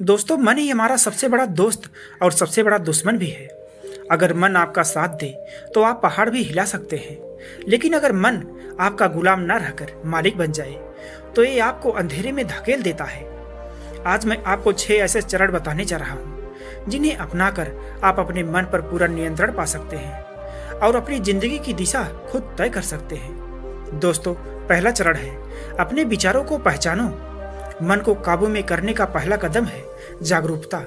दोस्तों, मन ही हमारा सबसे बड़ा दोस्त और सबसे बड़ा दुश्मन भी है। अगर मन आपका साथ दे तो आप पहाड़ भी हिला सकते हैं, लेकिन अगर मन आपका गुलाम न रहकर मालिक बन जाए तो ये आपको अंधेरे में धकेल देता है। आज मैं आपको 6 ऐसे चरण बताने जा रहा हूँ जिन्हें अपनाकर आप अपने मन पर पूरा नियंत्रण पा सकते हैं और अपनी जिंदगी की दिशा खुद तय कर सकते हैं। दोस्तों, पहला चरण है अपने विचारों को पहचानो। मन को काबू में करने का पहला कदम है जागरूकता।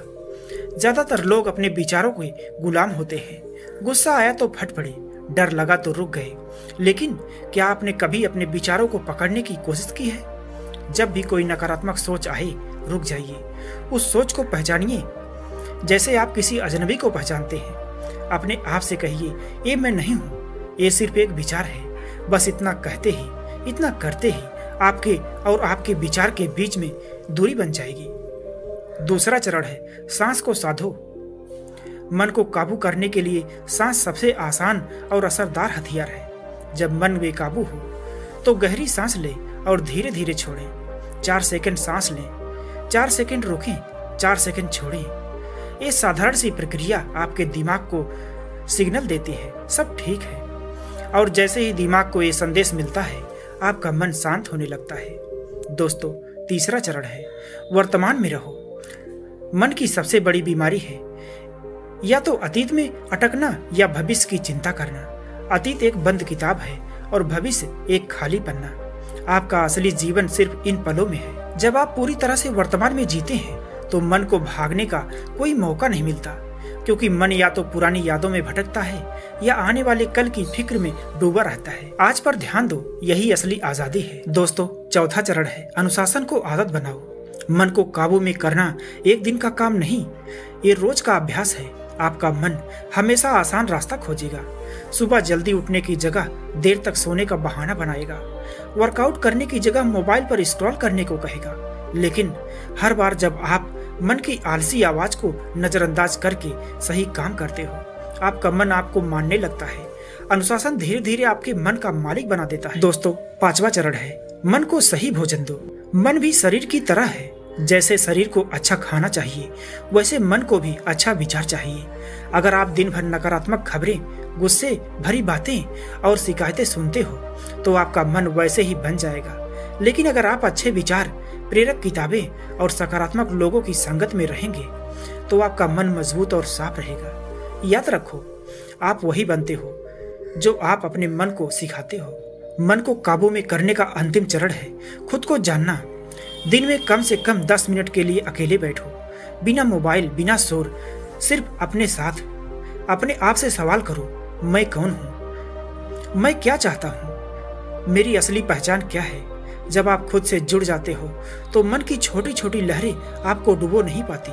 ज्यादातर लोग अपने विचारों के गुलाम होते हैं। गुस्सा आया तो फट पड़े, डर लगा तो रुक गए। लेकिन क्या आपने कभी अपने विचारों को पकड़ने की कोशिश की है? जब भी कोई नकारात्मक सोच आए, रुक जाइए, उस सोच को पहचानिए जैसे आप किसी अजनबी को पहचानते हैं। अपने आप से कहिए, ये मैं नहीं हूँ, ये सिर्फ एक विचार है। बस इतना कहते ही, इतना करते ही आपके और आपके विचार के बीच में दूरी बन जाएगी। दूसरा चरण है सांस को साधो। मन को काबू करने के लिए सांस सबसे आसान और असरदार हथियार है। जब मन बेकाबू हो तो गहरी सांस लें और धीरे धीरे छोड़ें। 4 सेकंड सांस लें, 4 सेकंड रोकें, 4 सेकंड छोड़ें। ये साधारण सी प्रक्रिया आपके दिमाग को सिग्नल देती है सब ठीक है, और जैसे ही दिमाग को ये संदेश मिलता है आपका मन शांत होने लगता है। दोस्तों, तीसरा चरण है वर्तमान में रहो। मन की सबसे बड़ी बीमारी है या तो अतीत में अटकना या भविष्य की चिंता करना। अतीत एक बंद किताब है और भविष्य एक खाली पन्ना। आपका असली जीवन सिर्फ इन पलों में है। जब आप पूरी तरह से वर्तमान में जीते हैं तो मन को भागने का कोई मौका नहीं मिलता, क्योंकि मन या तो पुरानी यादों में भटकता है या आने वाले कल की फिक्र में डूबा रहता है। आज पर ध्यान दो, यही असली आजादी है। दोस्तों, चौथा चरण है अनुशासन को आदत बनाओ। मन को काबू में करना एक दिन का काम नहीं, ये रोज का अभ्यास है। आपका मन हमेशा आसान रास्ता खोजेगा। सुबह जल्दी उठने की जगह देर तक सोने का बहाना बनाएगा। वर्कआउट करने की जगह मोबाइल पर स्क्रॉल करने को कहेगा। लेकिन हर बार जब आप मन की आलसी आवाज को नजरअंदाज करके सही काम करते हो, आपका मन आपको मानने लगता है। अनुशासन धीरे धीरे आपके मन का मालिक बना देता है। दोस्तों, 5वां चरण है मन को सही भोजन दो। मन भी शरीर की तरह है। जैसे शरीर को अच्छा खाना चाहिए, वैसे मन को भी अच्छा विचार चाहिए। अगर आप दिन भर नकारात्मक खबरें, गुस्से भरी बातें और शिकायतें सुनते हो तो आपका मन वैसे ही बन जाएगा। लेकिन अगर आप अच्छे विचार, प्रेरक किताबें और सकारात्मक लोगों की संगत में रहेंगे तो आपका मन मजबूत और साफ रहेगा। याद रखो, आप वही बनते हो जो आप अपने मन को सिखाते हो। मन को काबू में करने का अंतिम चरण है खुद को जानना। दिन में कम से कम 10 मिनट के लिए अकेले बैठो, बिना मोबाइल, बिना शोर, सिर्फ अपने साथ। अपने आप से सवाल करो, मैं कौन हूँ? मैं क्या चाहता हूँ? मेरी असली पहचान क्या है? जब आप खुद से जुड़ जाते हो तो मन की छोटी छोटी लहरें आपको डुबो नहीं पाती।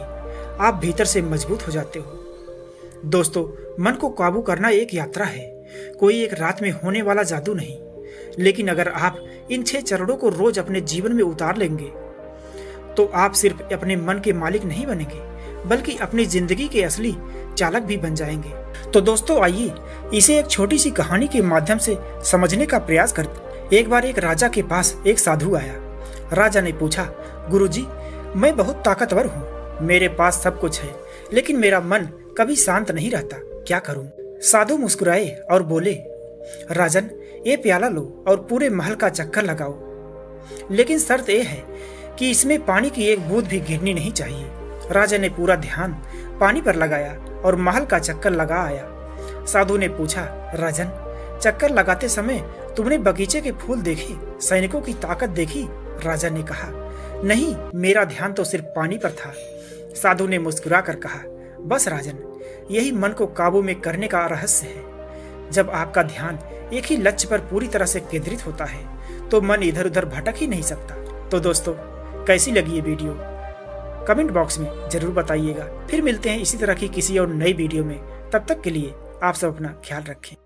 आप भीतर से मजबूत हो जाते हो। दोस्तों, मन को काबू करना एक यात्रा है, कोई एक रात में होने वाला जादू नहीं। लेकिन अगर आप इन 6 चरणों को रोज अपने जीवन में उतार लेंगे तो आप सिर्फ अपने मन के मालिक नहीं बनेंगे, बल्कि अपनी जिंदगी के असली चालक भी बन जाएंगे। तो दोस्तों, आइए इसे एक छोटी सी कहानी के माध्यम से समझने का प्रयास करते। एक बार एक राजा के पास एक साधु आया। राजा ने पूछा, गुरुजी, मैं बहुत ताकतवर हूँ, मेरे पास सब कुछ है, लेकिन मेरा मन कभी शांत नहीं रहता, क्या करूँ? साधु मुस्कुराए और बोले, राजन, ये प्याला लो और पूरे महल का चक्कर लगाओ, लेकिन शर्त यह है कि इसमें पानी की एक बूंद भी गिरनी नहीं चाहिए। राजा ने पूरा ध्यान पानी पर लगाया और महल का चक्कर लगा आया। साधु ने पूछा, राजन, चक्कर लगाते समय तुमने बगीचे के फूल देखे, सैनिकों की ताकत देखी? राजा ने कहा, नहीं, मेरा ध्यान तो सिर्फ पानी पर था। साधु ने मुस्कुराकर कहा, बस राजन, यही मन को काबू में करने का रहस्य है। जब आपका ध्यान एक ही लक्ष्य पर पूरी तरह से केंद्रित होता है तो मन इधर उधर भटक ही नहीं सकता। तो दोस्तों, कैसी लगी ये वीडियो? कमेंट बॉक्स में जरूर बताइएगा। फिर मिलते हैं इसी तरह की किसी और नई वीडियो में। तब तक के लिए आप सब अपना ख्याल रखें।